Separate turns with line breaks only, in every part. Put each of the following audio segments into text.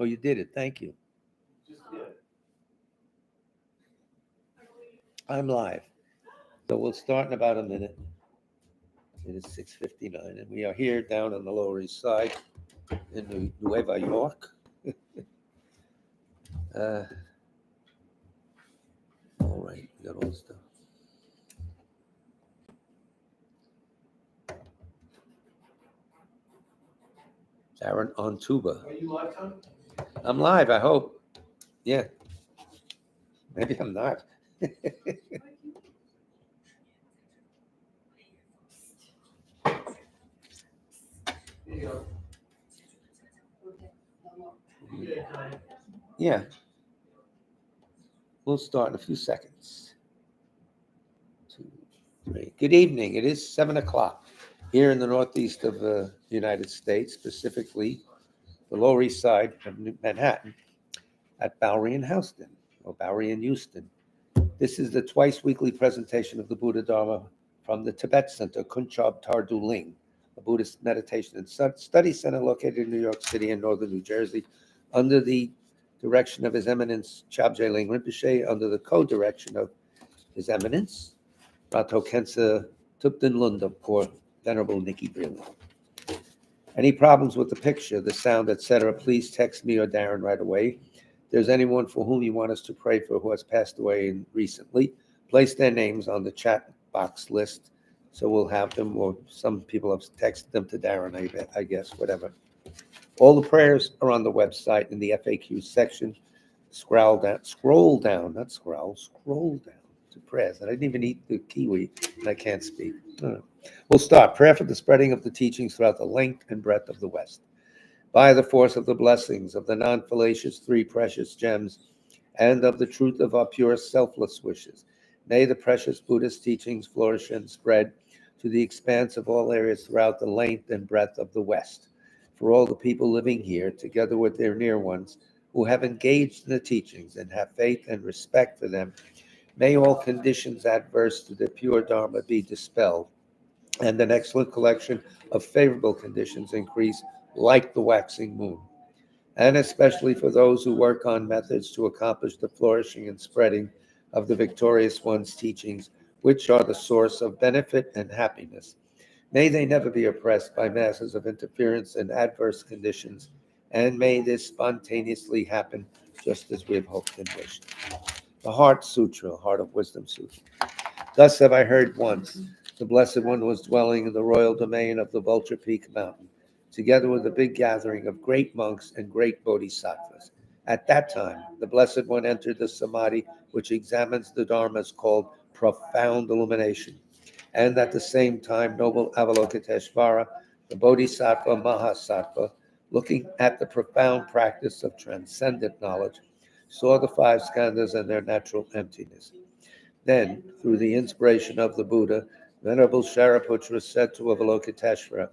Oh, you did it. Thank you. I'm live. So we'll start in about a minute. It is 6:59, and we are here down on the Lower East Side in Nueva York. All right, we got all the stuff. Aaron on tuba.
Are you live, Tom?
I'm live, I hope. Yeah. Maybe I'm not.
Here you go.
Yeah. We'll start in a few seconds. 2, 3. Good evening. It is 7 o'clock here in the northeast of the United States, specifically the Lower East Side of Manhattan at Bowery and Houston, or Bowery and Houston. This is the twice weekly presentation of the Buddha Dharma from the Tibet Center, Kunchab Tardu Ling, a Buddhist meditation and study center located in New York City and northern New Jersey, under the direction of His Eminence Chabje Ling Rinpoche, under the co-direction of His Eminence Rato Kensa Tupten Lundam, or Venerable Nikki Breland. Any problems with the picture, the sound, etc., please text me or Darren right away. If there's anyone for whom you want us to pray for who has passed away recently, place their names on the chat box list so we'll have them, or some people have texted them to Darren, I guess, whatever. All the prayers are on the website in the FAQ section. Scroll down to prayers. I didn't even eat the kiwi, and I can't speak. We'll start. Prayer for the spreading of the teachings throughout the length and breadth of the West. By the force of the blessings of the non-fallacious three precious gems and of the truth of our pure selfless wishes, may the precious Buddhist teachings flourish and spread to the expanse of all areas throughout the length and breadth of the West. For all the people living here, together with their near ones, who have engaged in the teachings and have faith and respect for them, may all conditions adverse to the pure Dharma be dispelled, and an excellent collection of favorable conditions increase like the waxing moon. And especially for those who work on methods to accomplish the flourishing and spreading of the victorious one's teachings, which are the source of benefit and happiness. May they never be oppressed by masses of interference and adverse conditions, and may this spontaneously happen just as we have hoped and wished. The Heart Sutra, Heart of Wisdom Sutra. Thus have I heard once, the Blessed One was dwelling in the royal domain of the Vulture Peak Mountain, together with a big gathering of great monks and great bodhisattvas. At that time, the Blessed One entered the samadhi which examines the dharmas called profound illumination. And at the same time, noble Avalokiteshvara, the Bodhisattva Mahasattva, looking at the profound practice of transcendent knowledge, saw the five skandhas and their natural emptiness. Then, through the inspiration of the Buddha, Venerable Shariputra said to Avalokiteshvara,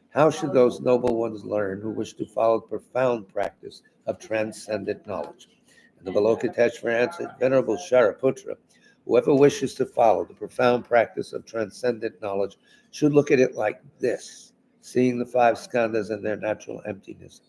how should those noble ones learn who wish to follow the profound practice of transcendent knowledge? And Avalokiteshvara answered, Venerable Shariputra, whoever wishes to follow the profound practice of transcendent knowledge should look at it like this, seeing the five skandhas and their natural emptiness.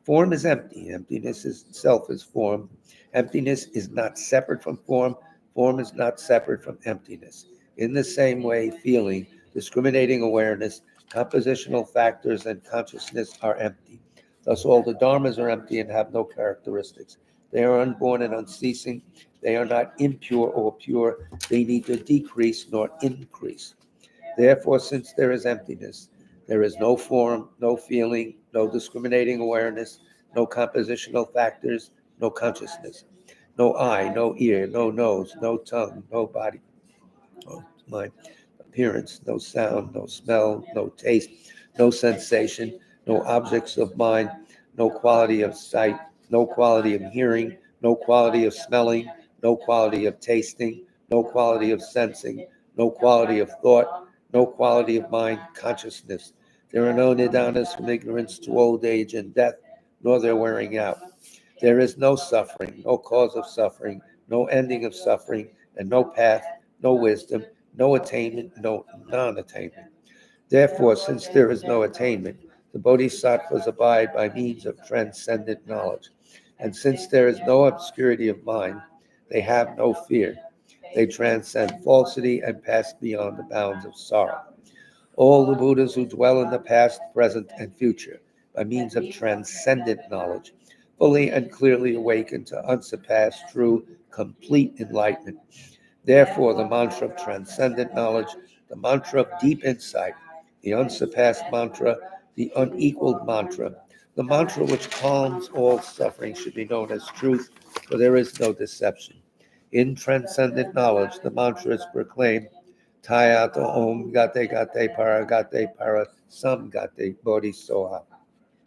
Form is empty. Emptiness itself is form. Emptiness is not separate from form. Form is not separate from emptiness. In the same way, feeling, discriminating awareness, compositional factors, and consciousness are empty. Thus, all the dharmas are empty and have no characteristics. They are unborn and unceasing. They are not impure or pure. They neither decrease nor increase. Therefore, since there is emptiness, there is no form, no feeling, no discriminating awareness, no compositional factors, no consciousness, no eye, no ear, no nose, no tongue, no body, no mind, appearance, no sound, no smell, no taste, no sensation, no objects of mind, no quality of sight, no quality of hearing, no quality of smelling, no quality of tasting, no quality of sensing, no quality of thought, no quality of mind consciousness. There are no nidanas from ignorance to old age and death, nor their wearing out. There is no suffering, no cause of suffering, no ending of suffering, and no path, no wisdom, no attainment, no non-attainment. Therefore, since there is no attainment, The bodhisattvas abide by means of transcendent knowledge. And since there is no obscurity of mind, they have no fear. They transcend falsity and pass beyond the bounds of sorrow. All the Buddhas who dwell in the past, present, and future by means of transcendent knowledge, fully and clearly awaken to unsurpassed, true, complete enlightenment. Therefore, the mantra of transcendent knowledge, the mantra of deep insight, the unsurpassed mantra, the unequaled mantra, the mantra which calms all suffering should be known as truth, for there is no deception. In transcendent knowledge, the mantra is proclaimed, Tayato Om Gate Gate Para Sam Gate Bodhisoha,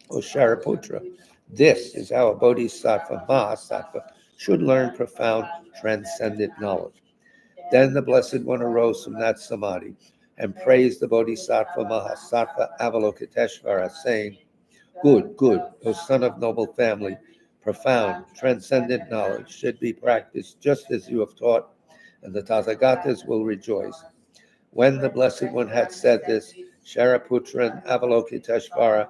O Shariputra. This is how a bodhisattva, mahasattva, should learn profound transcendent knowledge. Then the Blessed One arose from that samadhi and praised the bodhisattva mahasattva Avalokiteshvara, saying, Good, good, O son of noble family, profound, transcendent knowledge should be practiced just as you have taught, and the Tathagatas will rejoice. When the Blessed One had said this, Shariputra and Avalokiteshvara,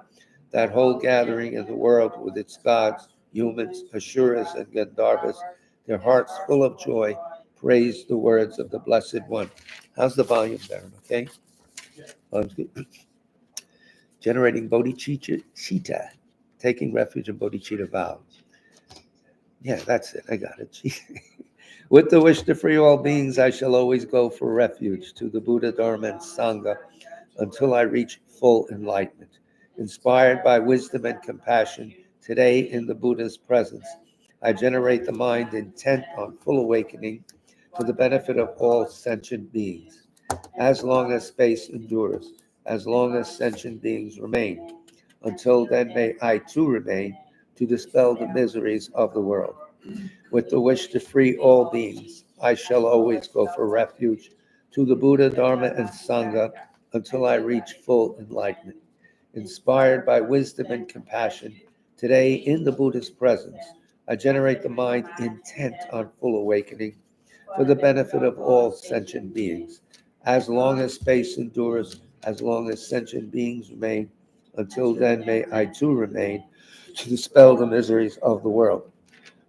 that whole gathering in the world with its gods, humans, Asuras, and Gandharvas, their hearts full of joy, praised the words of the Blessed One. How's the volume, Baron? Okay? Generating bodhicitta, taking refuge in bodhicitta vow. Yeah, that's it. I got it. With the wish to free all beings, I shall always go for refuge to the Buddha, Dharma, and Sangha until I reach full enlightenment. Inspired by wisdom and compassion, today in the Buddha's presence, I generate the mind intent on full awakening to the benefit of all sentient beings. As long as space endures, as long as sentient beings remain, until then may I too remain to dispel the miseries of the world. With the wish to free all beings, I shall always go for refuge to the Buddha, Dharma, and Sangha until I reach full enlightenment. Inspired by wisdom and compassion, today in the Buddha's presence, I generate the mind intent on full awakening for the benefit of all sentient beings. As long as space endures, as long as sentient beings remain, until then may I too remain to dispel the miseries of the world.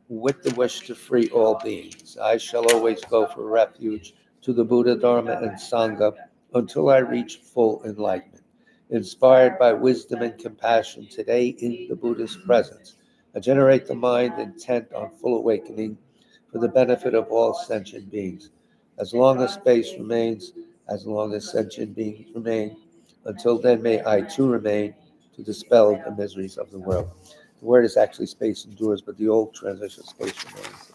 With the wish to free all beings, I shall always go for refuge to the Buddha, Dharma, and Sangha until I reach full enlightenment. Inspired by wisdom and compassion, today in the Buddha's presence, I generate the mind intent on full awakening for the benefit of all sentient beings. As long as space remains, as long as sentient beings remain, until then may I too remain to dispel the miseries of the world. The word is actually space endures, but the old translation space remains.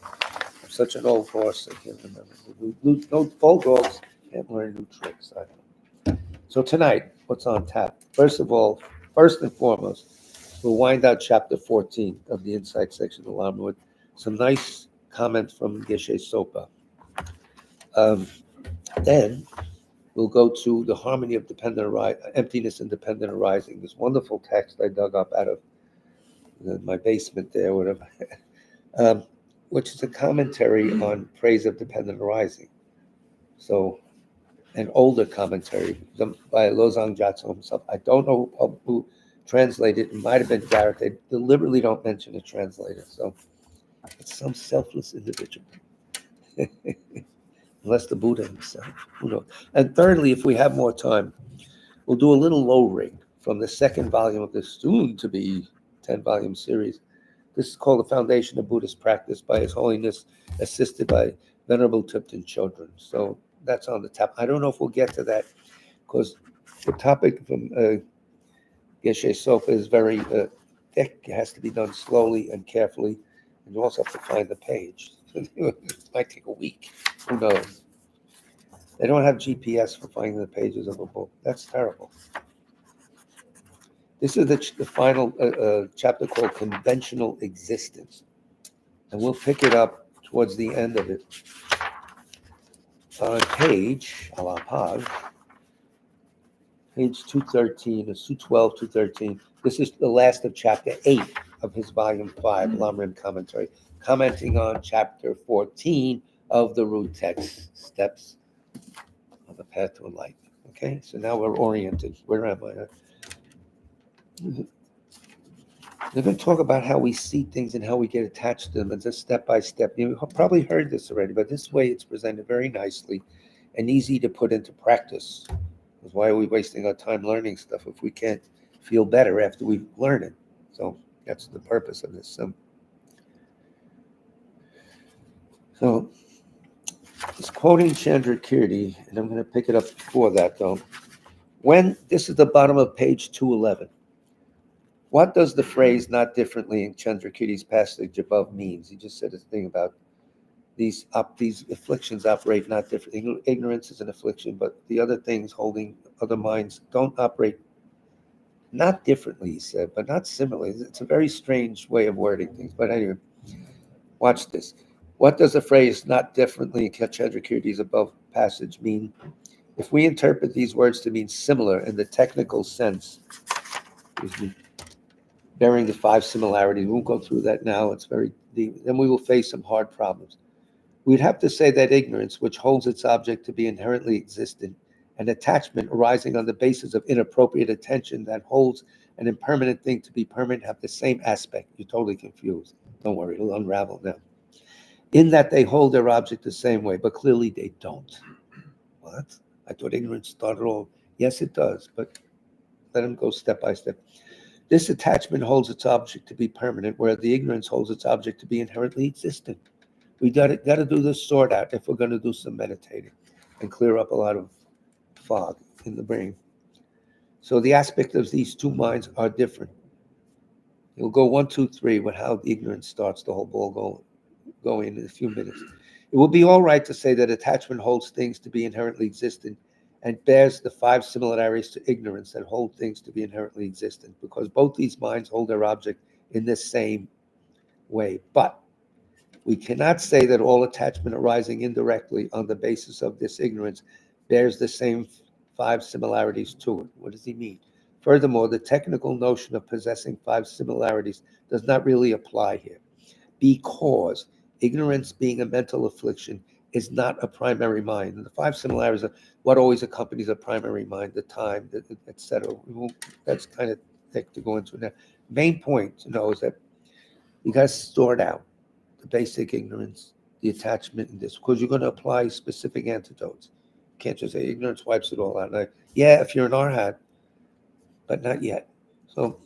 I'm such an old horse, I can't remember. No old dogs can't learn new tricks. I don't know. So tonight, what's on tap? First of all, first and foremost, we'll wind out chapter 14 of the Insight section of the Lama with some nice comments from Geshe Sopa. Then we'll go to the harmony of emptiness and dependent arising. This wonderful text I dug up out of my basement there, whatever, which is a commentary on praise of dependent arising. So, an older commentary by Lozang Gyatso himself. I don't know who translated it. It might have been Garrett. They deliberately don't mention a translator. So, it's some selfless individual. Unless the Buddha himself, who knows. And thirdly, if we have more time, we'll do a little low ring from the second volume of this soon-to-be 10-volume series. This is called The Foundation of Buddhist Practice by His Holiness, assisted by Venerable Tipton Chodron. So that's on the top. I don't know if we'll get to that because the topic from Geshe Sopa is very thick. It has to be done slowly and carefully. And you also have to find the page. It might take a week. Who knows? They don't have GPS for finding the pages of a book. That's terrible. This is the final chapter called Conventional Existence. And we'll pick it up towards the end of it. On page 213, 212, 213. This is the last of chapter 8 of his volume 5, Lamrim Commentary, commenting on chapter 14 of the root text, Steps on the Path to Enlightenment. Okay, so now we're oriented. Where am I? They're going to talk about how we see things and how we get attached to them, and just step by step. You've probably heard this already, but this way it's presented very nicely and easy to put into practice. Because why are we wasting our time learning stuff if we can't feel better after we learn it? So that's the purpose of this. So it's quoting Chandrakirti, and I'm going to pick it up before that, though. When this is the bottom of page 211. What does the phrase "not differently" in Chandrakirti's passage above means? He just said a thing about these afflictions operate not differently. Ignorance is an affliction, but the other things holding other minds don't operate not differently, he said, but not similarly. It's a very strange way of wording things. But anyway, watch this. What does the phrase "not differently" in Chandrakirti's above passage mean? If we interpret these words to mean similar in the technical sense, bearing the 5 similarities, we won't go through that now, it's very deep, then we will face some hard problems. We'd have to say that ignorance, which holds its object to be inherently existent, and attachment arising on the basis of inappropriate attention that holds an impermanent thing to be permanent, have the same aspect. You're totally confused. Don't worry, it'll unravel now. In that they hold their object the same way, but clearly they don't. What? I thought ignorance started all. Yes, it does, but let them go step by step. This attachment holds its object to be permanent, where the ignorance holds its object to be inherently existent. We got to do this sort out if we're going to do some meditating and clear up a lot of fog in the brain. So the aspect of these two minds are different. You'll go 1, 2, 3 with how the ignorance starts the whole ball going in a few minutes. It will be all right to say that attachment holds things to be inherently existent and bears the 5 similarities to ignorance that hold things to be inherently existent, because both these minds hold their object in the same way. But we cannot say that all attachment arising indirectly on the basis of this ignorance bears the same 5 similarities to it. What does he mean? Furthermore, the technical notion of possessing 5 similarities does not really apply here, because ignorance, being a mental affliction, is not a primary mind. And the 5 similarities are what always accompanies a primary mind, the time, etc. That's kind of thick to go into now. Main point to know is that you got to sort out the basic ignorance, the attachment, and this, because you're going to apply specific antidotes. You can't just say ignorance wipes it all out. Yeah, if you're an arhat, but not yet. So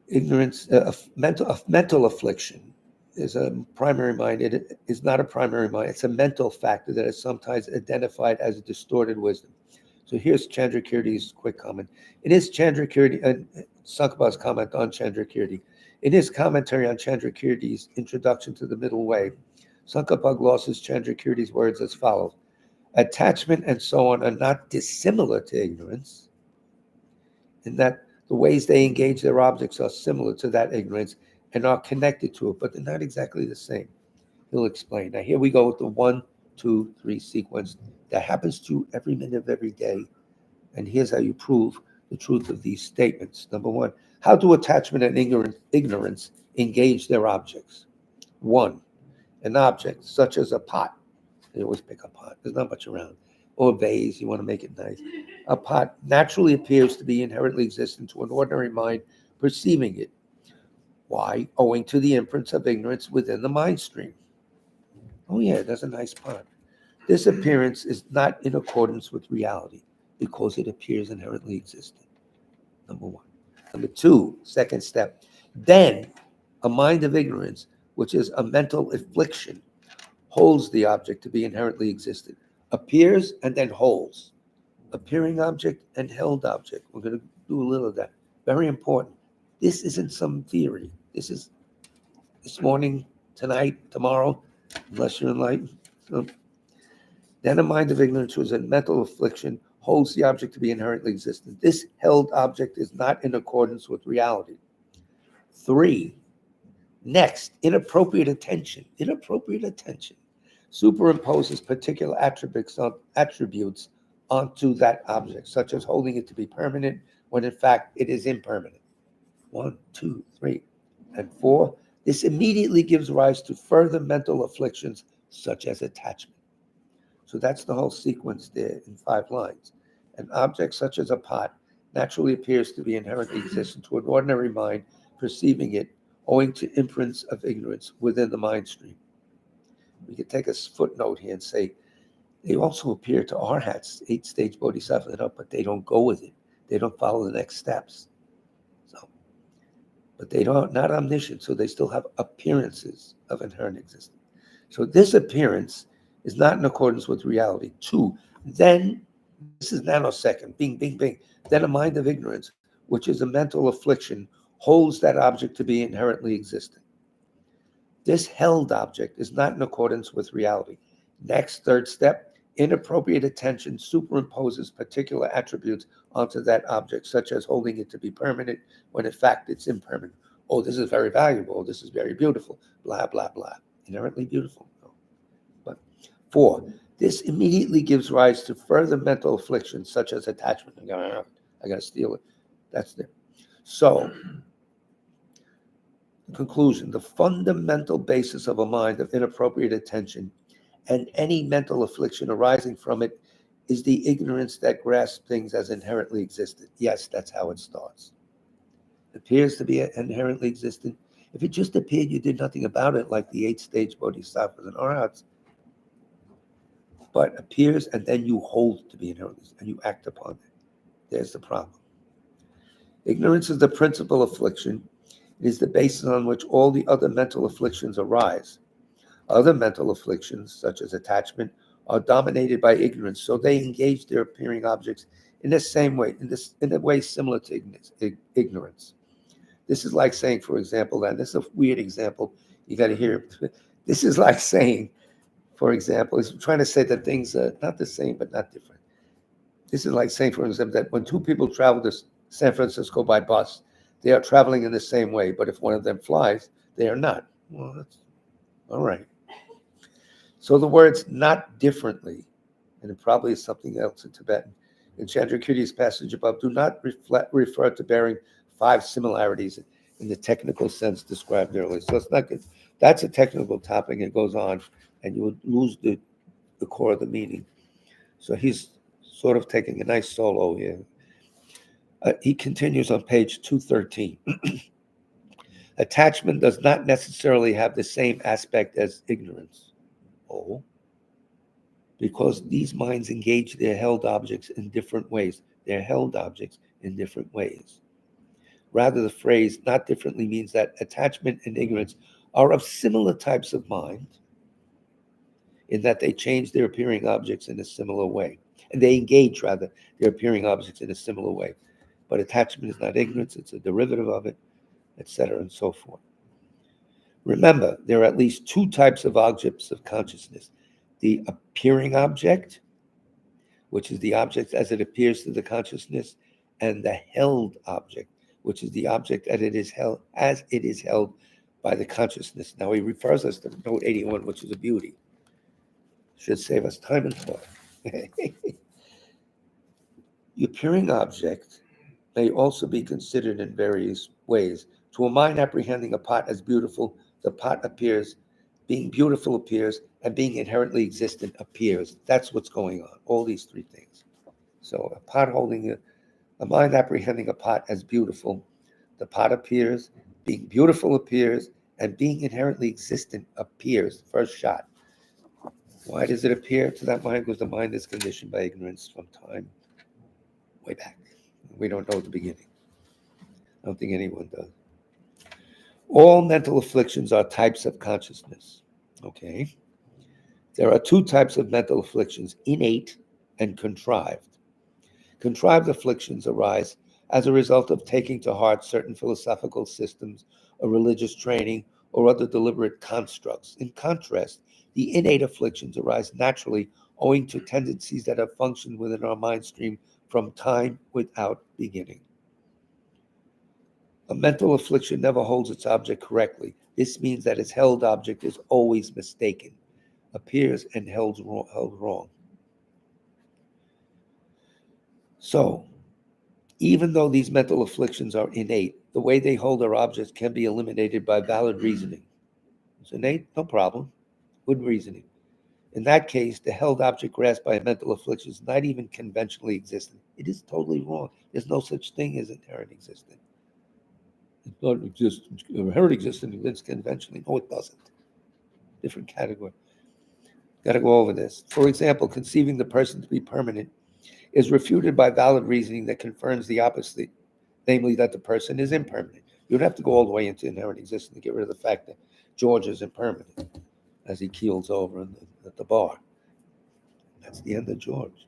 ignorance, mental affliction is a primary mind. It is not a primary mind. It's a mental factor that is sometimes identified as a distorted wisdom. So here's Chandrakirti's quick comment. In his Chandrakirti, and Sankhapa's comment on Chandrakirti, in his commentary on Chandrakirti's introduction to the middle way, Sankapa glosses Chandrakirti's words as follows: attachment and so on are not dissimilar to ignorance, in that the ways they engage their objects are similar to that ignorance and are connected to it, but they're not exactly the same. He'll explain. Now, here we go with the 1, 2, 3 sequence that happens to you every minute of every day. And here's how you prove the truth of these statements. Number 1, how do attachment and ignorance engage their objects? 1, an object such as a pot. You always pick a pot. There's not much around. Or a vase. You want to make it nice. A pot naturally appears to be inherently existent to an ordinary mind perceiving it. Why? Owing to the imprints of ignorance within the mind stream. Oh yeah, that's a nice pot. This appearance is not in accordance with reality because it appears inherently existent. Number 1. Number 2, second step. Then a mind of ignorance, which is a mental affliction, holds the object to be inherently existent, appears and then holds. Appearing object and held object. We're going to do a little of that. Very important. This isn't some theory. This is this morning, tonight, tomorrow, unless you're enlightened. So, then a mind of ignorance, which is a mental affliction, holds the object to be inherently existent. This held object is not in accordance with reality. 3, next, inappropriate attention. Inappropriate attention superimposes particular attributes onto that object, such as holding it to be permanent when in fact it is impermanent. 1, 2, 3, and 4. This immediately gives rise to further mental afflictions such as attachment. So that's the whole sequence there in 5 lines. An object such as a pot naturally appears to be inherently existent to an ordinary mind perceiving it, owing to imprints of ignorance within the mind stream. We could take a footnote here and say, they also appear to arhats, eight-stage bodhisattva, but they don't go with it. They don't follow the next steps. So, but they don't not omniscient, so they still have appearances of inherent existence. So this appearance is not in accordance with reality. Two, then this is nanosecond, bing, bing, bing. Then a mind of ignorance, which is a mental affliction, holds that object to be inherently existent. This held object is not in accordance with reality. Next, third step, inappropriate attention superimposes particular attributes onto that object, such as holding it to be permanent when in fact it's impermanent. Oh, this is very valuable. This is very beautiful. Blah, blah, blah. Inherently beautiful. No. But 4, this immediately gives rise to further mental afflictions, such as attachment. I got to steal it. That's there. So, conclusion, the fundamental basis of a mind of inappropriate attention and any mental affliction arising from it is the ignorance that grasps things as inherently existent. Yes, that's how it starts. It appears to be inherently existent. If it just appeared, you did nothing about it, like the 8-stage bodhisattvas and arhats, but appears and then you hold to be inherently and you act upon it. There's the problem. Ignorance is the principal affliction. It is the basis on which all the other mental afflictions arise. Other mental afflictions, such as attachment, are dominated by ignorance, so they engage their appearing objects in the same way, in a way similar to ignorance. This is like saying, for example, and this is a weird example, you got to hear it. This is like saying, for example, it's trying to say that things are not the same, but not different. This is like saying, for example, that when two people travel to San Francisco by bus, they are traveling in the same way, but if one of them flies, they are not. Well, that's all right. So the words not differently, and it probably is something else in Tibetan, in Chandrakirti's passage above, do not refer to bearing 5 similarities in the technical sense described earlier. So it's not good. That's a technical topic. It goes on, and you would lose the core of the meaning. So he's sort of taking a nice solo here. He continues on page 213. Attachment does not necessarily have the same aspect as ignorance. Oh, because these minds engage their held objects in different ways. They're held objects in different ways. Rather, the phrase not differently means that attachment and ignorance are of similar types of mind in that they change their appearing objects in a similar way. And they engage, rather, their appearing objects in a similar way. But attachment is not ignorance, it's a derivative of it, etc., and so forth. Remember, there are at least 2 types of objects of consciousness. The appearing object, which is the object as it appears to the consciousness, and the held object, which is the object as it is held by the consciousness. Now he refers us to note 81, which is a beauty. Should save us time and thought. The appearing object may also be considered in various ways. To a mind apprehending a pot as beautiful, the pot appears, being beautiful appears, and being inherently existent appears. That's what's going on, all these 3 things. So a pot holding a mind apprehending a pot as beautiful, the pot appears, being beautiful appears, and being inherently existent appears. First shot. Why does it appear to that mind? Because the mind is conditioned by ignorance from time way back. We don't know at the beginning. I don't think anyone does. All mental afflictions are types of consciousness. Okay. There are 2 types of mental afflictions, innate and contrived. Contrived afflictions arise as a result of taking to heart certain philosophical systems or religious training or other deliberate constructs. In contrast, the innate afflictions arise naturally owing to tendencies that have functioned within our mind stream from time without beginning. A mental affliction never holds its object correctly. This means that its held object is always mistaken, appears and held wrong. So, even though these mental afflictions are innate, the way they hold our objects can be eliminated by valid reasoning. It's innate, no problem. Good reasoning. In that case, the held object grasped by a mental affliction is not even conventionally existent. It is totally wrong. There's no such thing as inherent existence. It doesn't exist. Inherent existence exists conventionally. No, it doesn't. Different category. Got to go over this. For example, conceiving the person to be permanent is refuted by valid reasoning that confirms the opposite, namely that the person is impermanent. You don't have to go all the way into inherent existence to get rid of the fact that George is impermanent as he keels over at the bar. That's the end of George.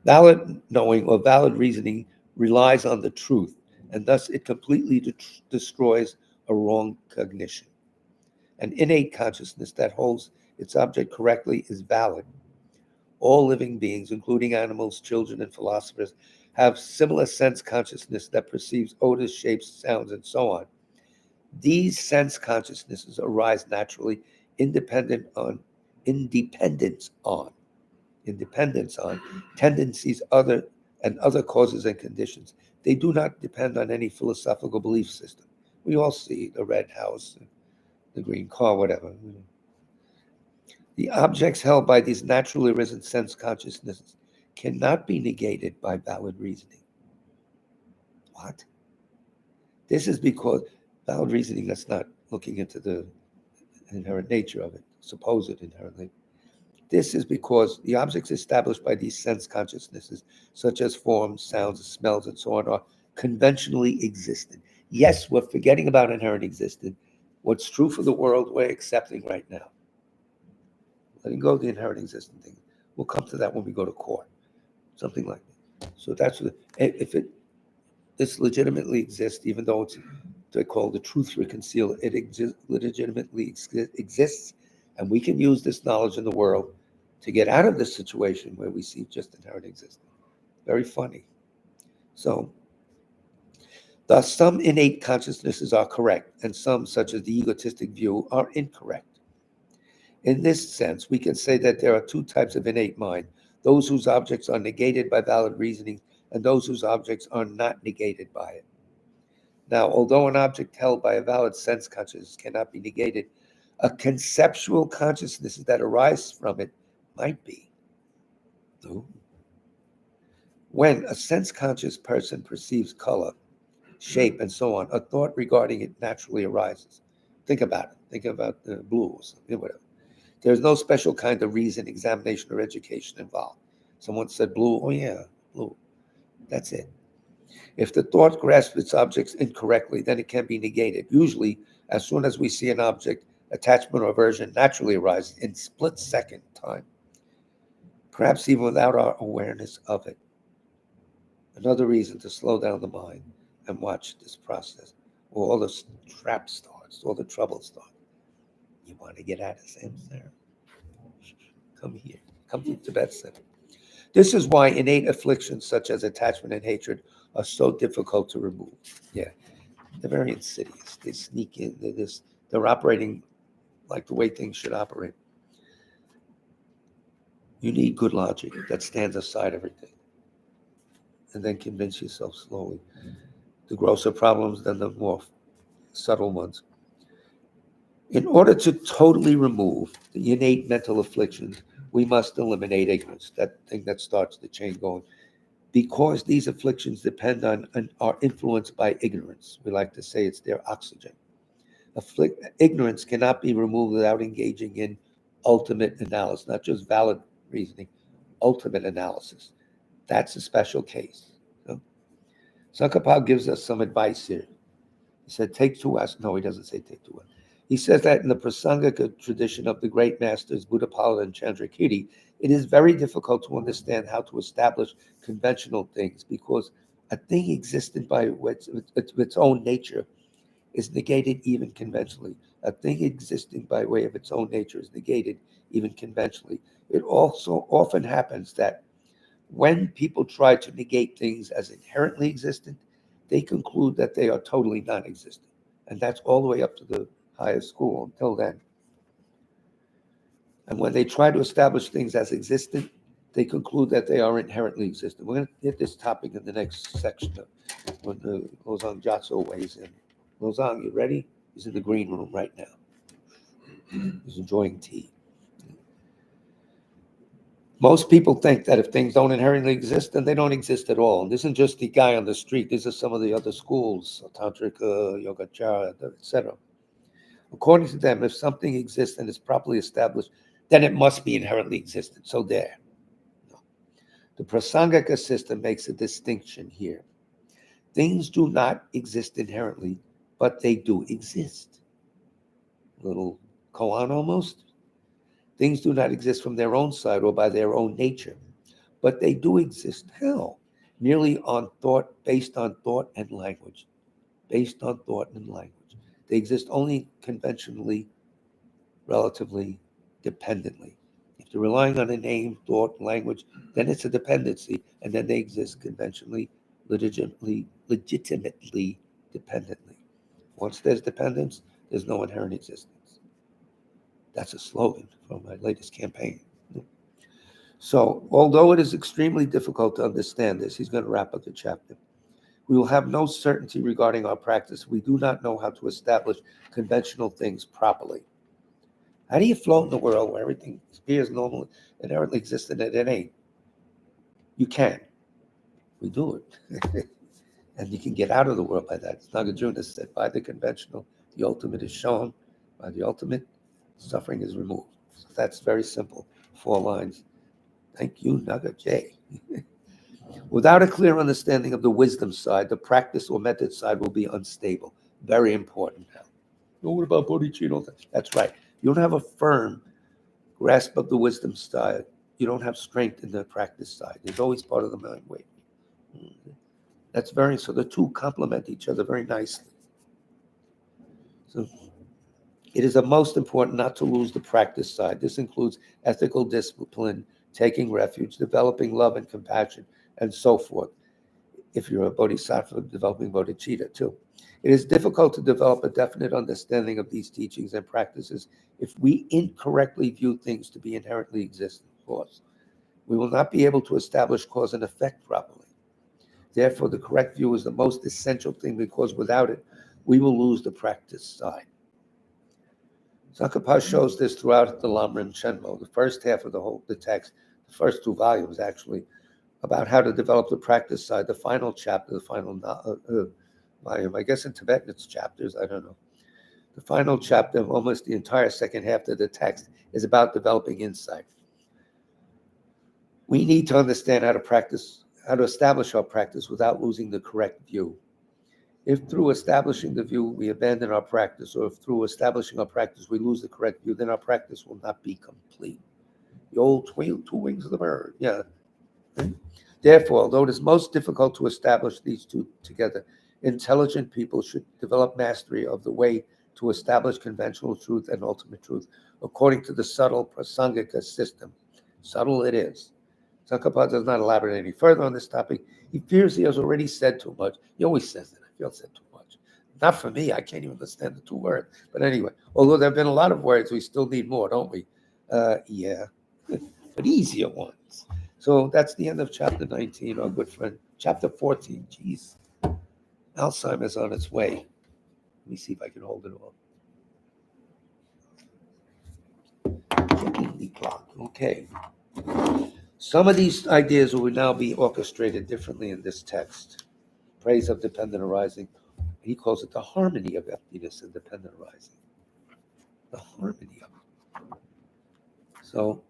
Valid knowing or valid reasoning relies on the truth, and thus it completely destroys a wrong cognition. An innate consciousness that holds its object correctly is valid. All living beings, including animals, children, and philosophers, have similar sense consciousness that perceives odors, shapes, sounds, and so on. These sense consciousnesses arise naturally, independence on tendencies and other causes and conditions. They do not depend on any philosophical belief system. We all see the red house, the green car, whatever. The objects held by these naturally arisen sense consciousnesses cannot be negated by valid reasoning. What? This is because valid reasoning, that's not looking into the inherent nature of it, supposed inherently. This is because the objects established by these sense consciousnesses, such as forms, sounds, smells, and so on, are conventionally existent. Yes, we're forgetting about inherent existence. What's true for the world, we're accepting right now. Letting go of the inherent existence thing. We'll come to that when we go to court, something like that. So that's if this legitimately exists, even though it's they call the truth for conceal, it legitimately exists, and we can use this knowledge in the world to get out of this situation where we see just inherent existence. Very funny. So, thus, some innate consciousnesses are correct, and some, such as the egotistic view, are incorrect. In this sense, we can say that there are two types of innate mind: those whose objects are negated by valid reasoning, and those whose objects are not negated by it. Now, although an object held by a valid sense consciousness cannot be negated, a conceptual consciousness that arises from it might be. When a sense conscious person perceives color, shape, and so on, a thought regarding it naturally arises. Think about it. Think about the blue or something, whatever. There's no special kind of reason, examination, or education involved. Someone said blue, oh yeah, blue. That's it. If the thought grasps its objects incorrectly, then it can be negated. Usually, as soon as we see an object, attachment or aversion naturally arises in split-second time, perhaps even without our awareness of it. Another reason to slow down the mind and watch this process. All the trap starts, all the trouble starts. You want to get out of samsara? Come here. Come to Tibet Center. This is why innate afflictions such as attachment and hatred are so difficult to remove. Yeah, they're very insidious. They sneak in. They're operating like the way things should operate. You need good logic that stands aside everything, and then convince yourself slowly. The grosser problems than the more subtle ones. In order to totally remove the innate mental afflictions, we must eliminate ignorance, that thing that starts the chain going. Because these afflictions depend on and are influenced by ignorance. We like to say it's their oxygen. Ignorance cannot be removed without engaging in ultimate analysis, not just valid reasoning, ultimate analysis. That's a special case. So, Tsongkhapa gives us some advice here. He said, take to us. No, he doesn't say take to us. He says that in the Prasangika tradition of the great masters, Buddhapala and Chandrakirti, it is very difficult to understand how to establish conventional things because a thing existent by its own nature is negated even conventionally. A thing existing by way of its own nature is negated even conventionally. It also often happens that when people try to negate things as inherently existent, they conclude that they are totally non-existent. And that's all the way up to the highest school until then. And when they try to establish things as existent, they conclude that they are inherently existent. We're going to hit this topic in the next section when the Lozang Gyatso weighs in. Lozang, you ready? He's in the green room right now. He's enjoying tea. Most people think that if things don't inherently exist, then they don't exist at all. And this isn't just the guy on the street. These are some of the other schools, Tantrika, Yogacara, etc. According to them, if something exists and is properly established, then it must be inherently existent. So there. No. The Prasangika system makes a distinction here. Things do not exist inherently, but they do exist. A little koan almost. Things do not exist from their own side or by their own nature, but they do exist. How? Merely on thought, based on thought and language. Based on thought and language. They exist only conventionally, relatively, dependently. If they're relying on a name, thought, language, then it's a dependency, and then they exist conventionally, legitimately, dependently. Once there's dependence, there's no inherent existence. That's a slogan from my latest campaign. So, although it is extremely difficult to understand this, he's going to wrap up the chapter. We will have no certainty regarding our practice. We do not know how to establish conventional things properly. How do you float in the world where everything appears normal, inherently existent, and it ain't? You can. We do it. And you can get out of the world by that. Nagarjuna said, by the conventional, the ultimate is shown. By the ultimate, suffering is removed. So that's very simple. 4 lines. Thank you, Naga J. Without a clear understanding of the wisdom side, the practice or method side will be unstable. Very important now. Oh, what about bodhicitta? That's right. You don't have a firm grasp of the wisdom side. You don't have strength in the practice side. There's always part of the mind wavering. That's so the two complement each other very nicely. So it is of most important not to lose the practice side. This includes ethical discipline, taking refuge, developing love and compassion, and so forth. If you're a bodhisattva, developing bodhicitta too. It is difficult to develop a definite understanding of these teachings and practices if we incorrectly view things to be inherently existent. Of course, we will not be able to establish cause and effect properly. Therefore, the correct view is the most essential thing, because without it, we will lose the practice side. Tsongkhapa shows this throughout the Lamrim Chenmo, the first half of the text, the first 2 volumes actually, about how to develop the practice side. The final chapter, the final volume, I guess in Tibetan it's chapters, I don't know. The final chapter, almost the entire second half of the text, is about developing insight. We need to understand how to establish our practice without losing the correct view. If through establishing the view we abandon our practice, or if through establishing our practice we lose the correct view, then our practice will not be complete. The old 2 wings of the bird, yeah. Therefore, although it is most difficult to establish these two together, intelligent people should develop mastery of the way to establish conventional truth and ultimate truth according to the subtle Prasangika system. Subtle it is. Tsongkhapa does not elaborate any further on this topic. He fears he has already said too much. He always says that. I feel said too much. Not for me. I can't even understand the 2 words. But anyway, although there have been a lot of words, we still need more, don't we? Yeah. But easier ones. So that's the end of chapter 19, our good friend. Chapter 14, geez. Alzheimer's on its way. Let me see if I can hold it off. Checking the clock. Okay. Some of these ideas will now be orchestrated differently in this text. Praise of dependent arising. He calls it the harmony of emptiness and dependent arising. The harmony of it. So,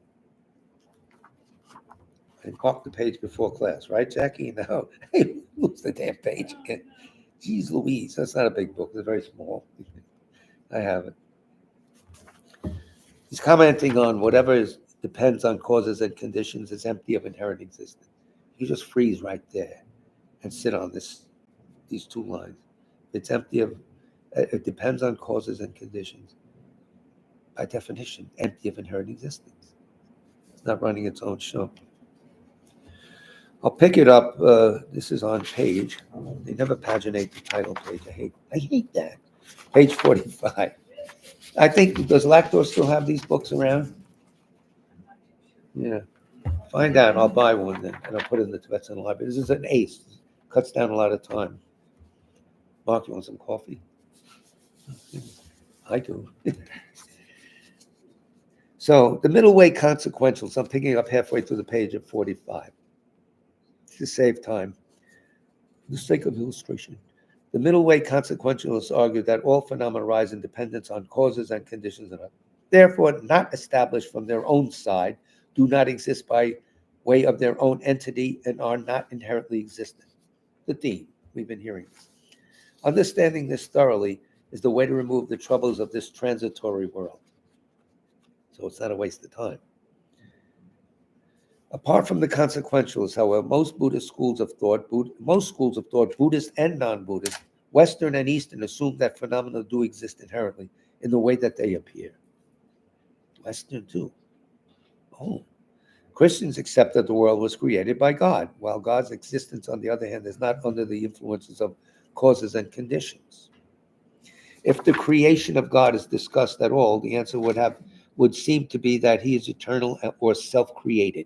I marked the page before class, right, Jackie? No. Hey, lose the damn page again. Jeez Louise, that's not a big book. It's very small. I have it. He's commenting on whatever depends on causes and conditions is empty of inherent existence. You just freeze right there and sit on these 2 lines. It's empty of, it depends on causes and conditions. By definition, empty of inherent existence. It's not running its own show. I'll pick it up. This is on page. They never paginate the title page. I hate that. Page 45. I think, does Lactor still have these books around? Yeah. Find out. I'll buy one then, and I'll put it in the Tibetan library. This is an ace. Cuts down a lot of time. Mark, you want some coffee? I do. So the middle way consequentials, I'm picking up halfway through the page at 45 to save time. For the sake of illustration, the middle way consequentialists argue that all phenomena arise in dependence on causes and conditions that are therefore not established from their own side, do not exist by way of their own entity, and are not inherently existent. The theme, we've been hearing this. Understanding this thoroughly is the way to remove the troubles of this transitory world. So it's not a waste of time. Apart from the consequentialists, however, most schools of thought, Buddhist and non-Buddhist, Western and Eastern, assume that phenomena do exist inherently in the way that they appear. Western too. Oh. Christians accept that the world was created by God, while God's existence, on the other hand, is not under the influences of causes and conditions. If the creation of God is discussed at all, the answer would seem to be that he is eternal or self-created.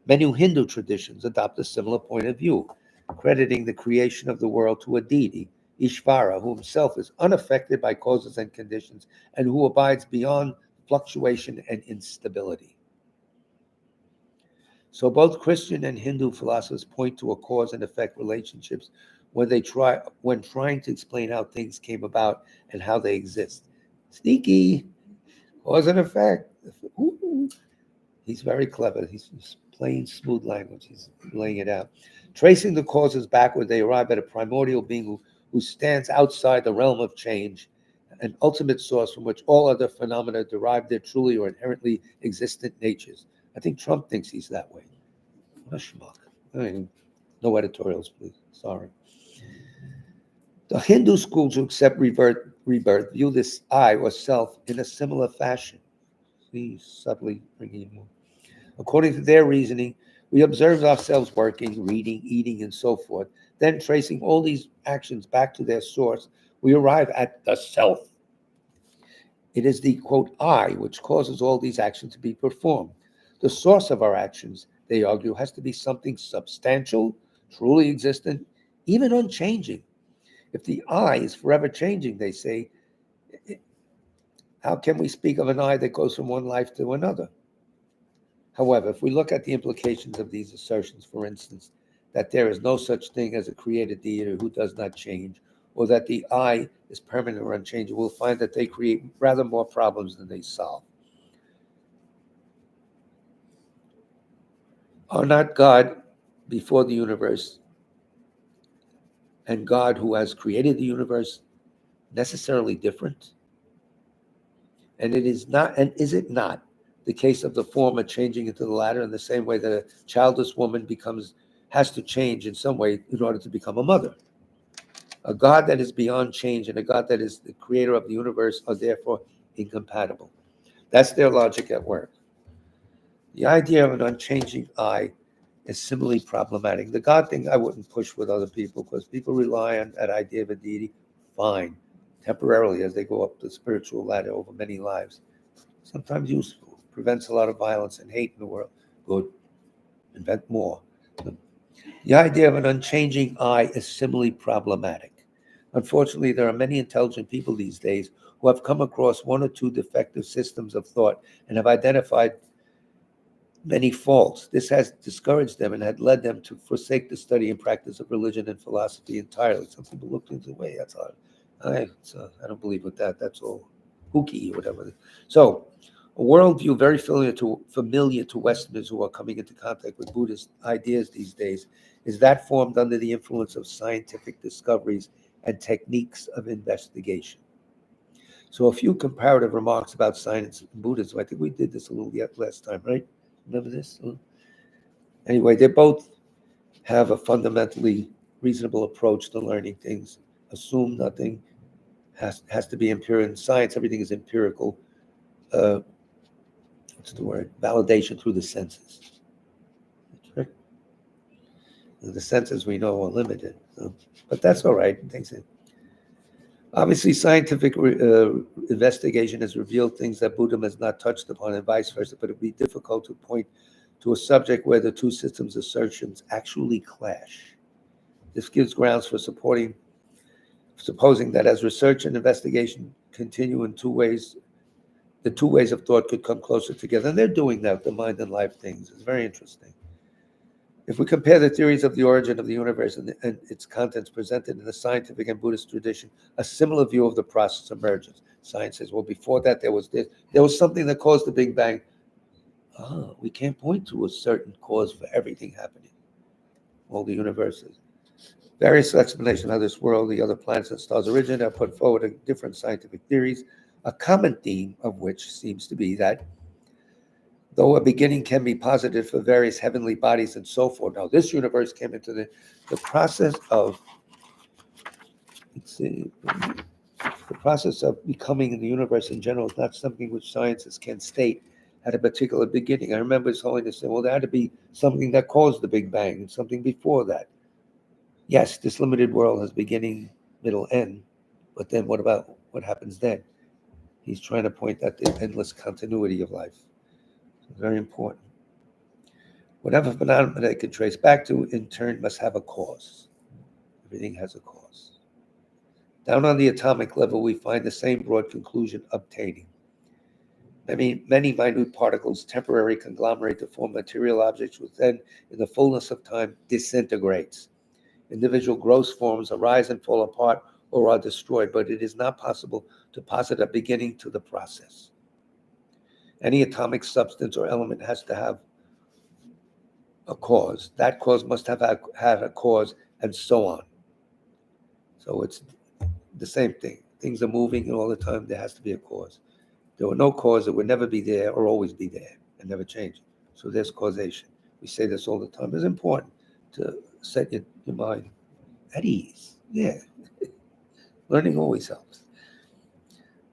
Many Hindu traditions adopt a similar point of view, crediting the creation of the world to a deity, Ishvara, who himself is unaffected by causes and conditions and who abides beyond fluctuation and instability. So both Christian and Hindu philosophers point to a cause and effect relationships when trying to explain how things came about and how they exist. Sneaky, cause and effect. Ooh. He's very clever. He's plain, smooth language. He's laying it out. Tracing the causes backward, they arrive at a primordial being who stands outside the realm of change, an ultimate source from which all other phenomena derive their truly or inherently existent natures. I think Trump thinks he's that way. What a schmuck. I mean, no editorials, please. Sorry. The Hindu schools who accept rebirth view this I or self in a similar fashion. He's subtly bringing more. According to their reasoning, we observe ourselves working, reading, eating, and so forth. Then, tracing all these actions back to their source, we arrive at the self. It is the, quote, I which causes all these actions to be performed. The source of our actions, they argue, has to be something substantial, truly existent, even unchanging. If the I is forever changing, they say, how can we speak of an I that goes from one life to another? However, if we look at the implications of these assertions, for instance, that there is no such thing as a created deity who does not change, or that the I is permanent or unchanging, we'll find that they create rather more problems than they solve. Are not God before the universe and God who has created the universe necessarily different? And is it not the case of the former changing into the latter in the same way that a childless woman has to change in some way in order to become a mother? A God that is beyond change and a God that is the creator of the universe are therefore incompatible. That's their logic at work. The idea of an unchanging I is similarly problematic. The God thing I wouldn't push with other people because people rely on that idea of a deity, fine, temporarily as they go up the spiritual ladder over many lives. Sometimes useful, prevents a lot of violence and hate in the world. Good, invent more. The idea of an unchanging I is similarly problematic. Unfortunately, there are many intelligent people these days who have come across one or two defective systems of thought and have identified many faults. This has discouraged them and had led them to forsake the study and practice of religion and philosophy entirely. Some people looked into the way. That's all. I don't believe with that. That's all hooky or whatever. So, a worldview very familiar to Westerners who are coming into contact with Buddhist ideas these days is that formed under the influence of scientific discoveries and techniques of investigation. So, a few comparative remarks about science and Buddhism. I think we did this a little yet last time, right? Remember this? Anyway, they both have a fundamentally reasonable approach to learning things. Assume nothing has to be empirical. In science, everything is empirical. What's the word? Validation through the senses. Right? The senses we know are limited, but that's all right. Obviously, scientific investigation has revealed things that Buddhism has not touched upon, and vice versa. But it'd be difficult to point to a subject where the two systems' assertions actually clash. This gives grounds for supposing that as research and investigation continue in two ways, the two ways of thought could come closer together. And they're doing that, the mind and life things. It's very interesting. If we compare the theories of the origin of the universe and its contents presented in the scientific and Buddhist tradition, a similar view of the process emerges. Science says, well, before that, there was this. There was something that caused the Big Bang. We can't point to a certain cause for everything happening. All the universes. Various explanations of how this world, the other planets and stars origin are put forward in different scientific theories, a common theme of which seems to be that though a beginning can be posited for various heavenly bodies and so forth. Now, this universe came into the process of, the process of becoming in the universe in general is not something which scientists can state at a particular beginning. I remember His Holiness saying, well, there had to be something that caused the Big Bang and something before that. Yes, this limited world has beginning, middle, end, but then what about what happens then? He's trying to point at the endless continuity of life. It's very important. Whatever phenomenon it can trace back to, in turn, must have a cause. Everything has a cause. Down on the atomic level, we find the same broad conclusion obtaining. Many minute particles temporarily conglomerate to form material objects, which then, in the fullness of time, disintegrates. Individual gross forms arise and fall apart or are destroyed, but it is not possible to posit a beginning to the process. Any atomic substance or element has to have a cause. That cause must have had a cause, and so on. So it's the same thing. Things are moving all the time. There has to be a cause. There were no cause, it would never be there or always be there and never change. So there's causation. We say this all the time. It's important to set your mind at ease. Yeah. Learning always helps.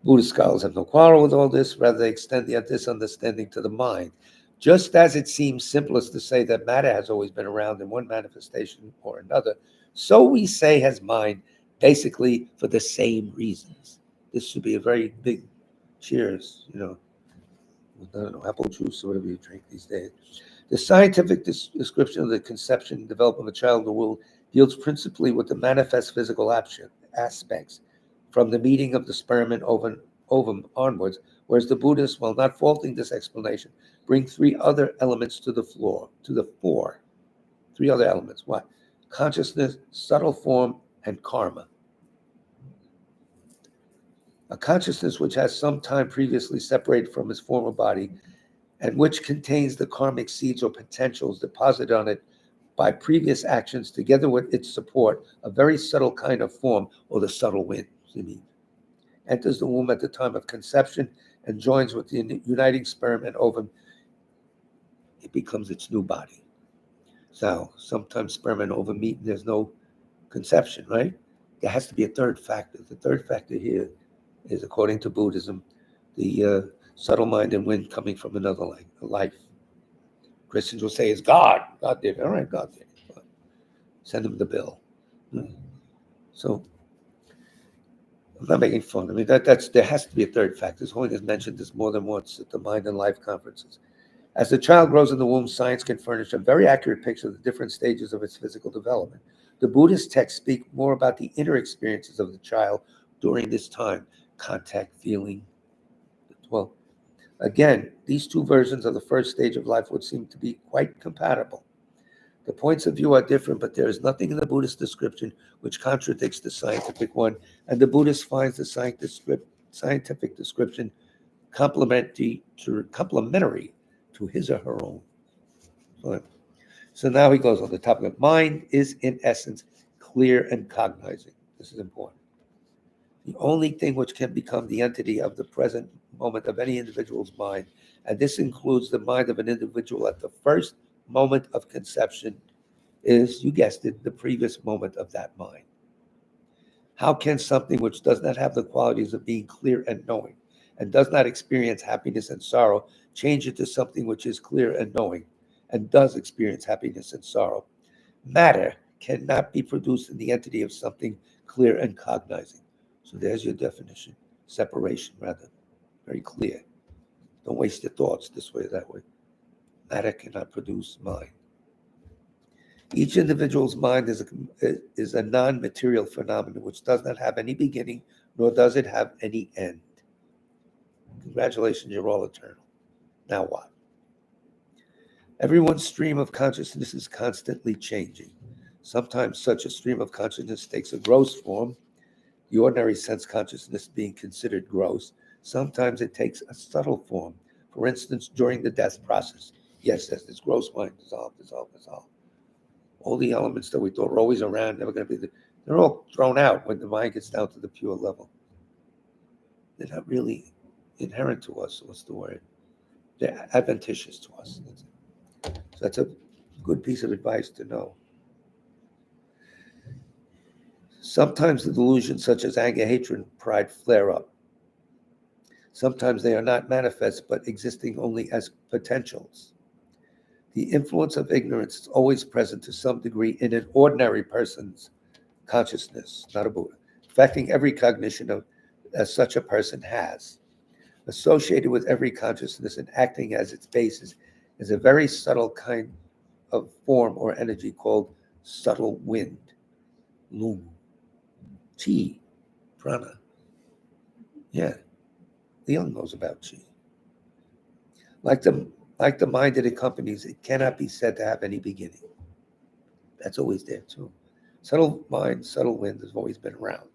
Buddhist scholars have no quarrel with all this. Rather, they extend this understanding to the mind. Just as it seems simplest to say that matter has always been around in one manifestation or another, so we say has mind, basically for the same reasons. This should be a very big cheers, I don't know, apple juice or whatever you drink these days. The scientific description of the conception and development of a child in the womb deals principally with the manifest physical aspects, from the meeting of the sperm and ovum onwards, whereas the Buddhists, while not faulting this explanation, bring three other elements to the fore. Three other elements. What? Consciousness, subtle form, and karma. A consciousness which has some time previously separated from its former body and which contains the karmic seeds or potentials deposited on it by previous actions, together with its support, a very subtle kind of form, or the subtle wind, enters the womb at the time of conception and joins with the uniting sperm and ovum. It becomes its new body. So sometimes sperm and ovum meet and there's no conception, right? There has to be a third factor. The third factor here is, according to Buddhism, the subtle mind and wind coming from another life. Christians will say it's God. God did it. All right, God did it. Send him the bill. So I'm not making fun. I mean, there has to be a third factor. His Holiness mentioned this more than once at the Mind and Life conferences. As the child grows in the womb, science can furnish a very accurate picture of the different stages of its physical development. The Buddhist texts speak more about the inner experiences of the child during this time, contact, feeling. Well, again, these two versions of the first stage of life would seem to be quite compatible. The points of view are different, but there is nothing in the Buddhist description which contradicts the scientific one, and the Buddhist finds the scientific description complementary to his or her own. So now he goes on the topic of mind is, in essence, clear and cognizing. This is important. The only thing which can become the entity of the present moment of any individual's mind, and this includes the mind of an individual at the first moment of conception, is, you guessed it, the previous moment of that mind. How can something which does not have the qualities of being clear and knowing, and does not experience happiness and sorrow, change into something which is clear and knowing, and does experience happiness and sorrow? Matter cannot be produced in the entity of something clear and cognizing. So there's your definition. Separation, rather. Very clear. Don't waste your thoughts this way or that way. Matter cannot produce mind. Each individual's mind is a non-material phenomenon which does not have any beginning, nor does it have any end. Congratulations, you're all eternal. Now what? Everyone's stream of consciousness is constantly changing. Sometimes such a stream of consciousness takes a gross form, the ordinary sense consciousness being considered gross. Sometimes it takes a subtle form. For instance, during the death process. Yes, this gross mind, dissolve. All the elements that we thought were always around, never going to be, they're all thrown out when the mind gets down to the pure level. They're not really inherent to us. What's the word? They're adventitious to us. So that's a good piece of advice to know. Sometimes the delusions such as anger, hatred, and pride flare up. Sometimes they are not manifest, but existing only as potentials. The influence of ignorance is always present to some degree in an ordinary person's consciousness, not a Buddha, affecting every cognition of as such a person has. Associated with every consciousness and acting as its basis is a very subtle kind of form or energy called subtle wind, lum, chi, prana. Yeah, Leon knows about chi. Like the mind that accompanies, it cannot be said to have any beginning. That's always there too. Subtle mind, subtle wind has always been around.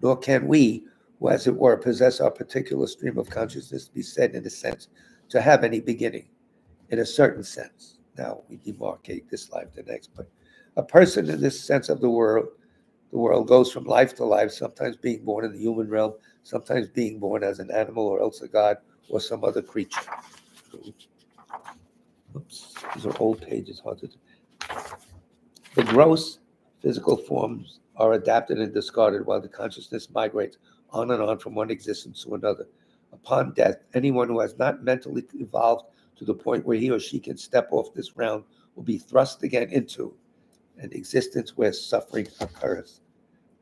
Nor can we, who as it were, possess our particular stream of consciousness, be said in a sense to have any beginning, in a certain sense. Now we demarcate this life to the next, but a person in this sense of the world goes from life to life, sometimes being born in the human realm, sometimes being born as an animal or else a god or some other creature. Oops, these are old pages, hard to do. The gross physical forms are adapted and discarded while the consciousness migrates on and on from one existence to another. Upon death, anyone who has not mentally evolved to the point where he or she can step off this round will be thrust again into an existence where suffering occurs.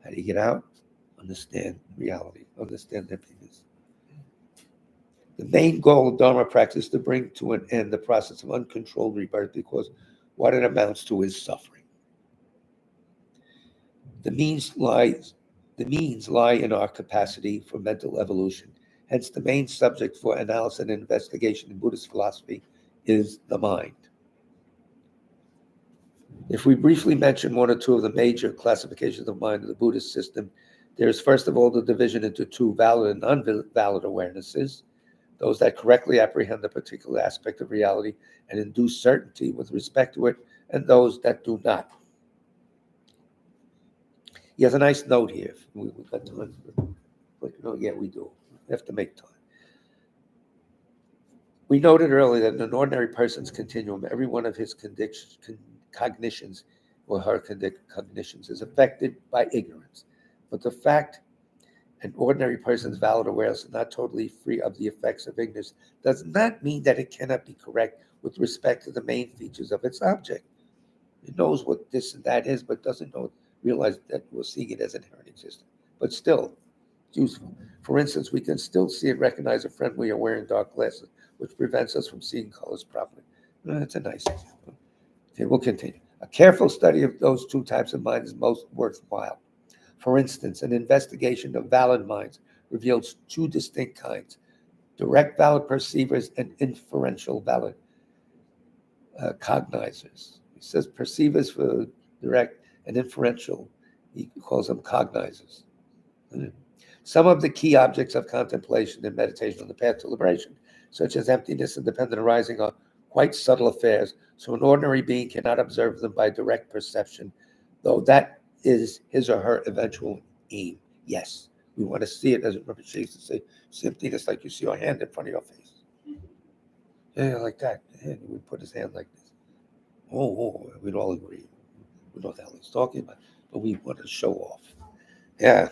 How do you get out? Understand reality, understand emptiness. The main goal of Dharma practice is to bring to an end the process of uncontrolled rebirth, because what it amounts to is suffering. The means lie in our capacity for mental evolution. Hence, the main subject for analysis and investigation in Buddhist philosophy is the mind. If we briefly mention one or two of the major classifications of mind in the Buddhist system, there is first of all the division into two valid and invalid awarenesses, those that correctly apprehend a particular aspect of reality and induce certainty with respect to it, and those that do not. He has a nice note here. We've got time. Yeah, we do. We have to make time. We noted earlier that in an ordinary person's continuum, every one of his cognitions or her cognitions is affected by ignorance. But the fact an ordinary person's valid awareness is not totally free of the effects of ignorance does not mean that it cannot be correct with respect to the main features of its object. It knows what this and that is, but doesn't realize that we're seeing it as inherent existence. But still, it's useful. For instance, we can still see and recognize a friend we are wearing dark glasses, which prevents us from seeing colors properly. That's a nice example. Okay, we'll continue. A careful study of those two types of minds is most worthwhile. For instance, an investigation of valid minds reveals two distinct kinds: direct valid perceivers and inferential valid cognizers. He says perceivers for direct and inferential, he calls them cognizers. Some of the key objects of contemplation and meditation on the path to liberation, such as emptiness and dependent arising, are quite subtle affairs, so an ordinary being cannot observe them by direct perception, though that is his or her eventual aim. Yes, we want to see it, as Rabbi She used to say, see emptiness like you see your hand in front of your face. Yeah, like that. And he would put his hand like this. Oh, we'd all agree. We know what the hell he's talking about, but we want to show off. Yeah,